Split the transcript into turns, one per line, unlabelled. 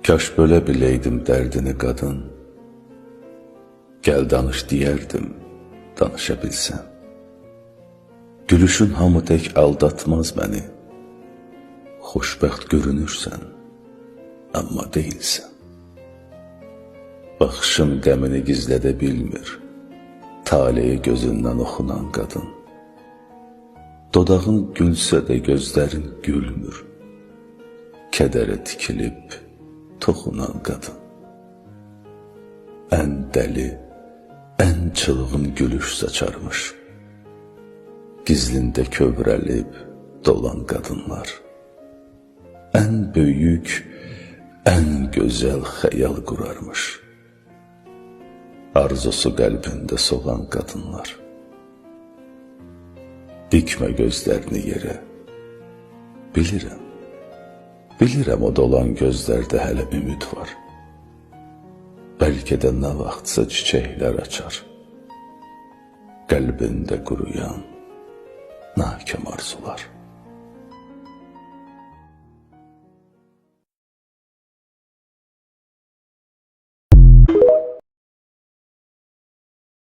Kaş bölə biləydim dərdini qadın, gəl danış deyərdim, danışa bilsən. Gülüşün hamı tək aldatmaz məni, xoşbəxt görünürsən, amma deyilsən. Baxışın qəmini gizlədə bilmir, taleyi gözündən oxunan qadın. Dodağın gülsə də gözlərin gülmür, kədərə tikilib toxunan qadın. Ən dəli, ən çılğın gülüş saçarmış, gizlində kövrəlib dolan qadınlar. Ən böyük, ən gözəl xəyal qurarmış, arzusu qəlbində soğan qadınlar. Dikmə gözlərini yerə, bilirəm o dolan gözlərdə hələ ümid var. Bəlkə də nə vaxtsa çiçəklər açar, qəlbində quruyan nakam arzular.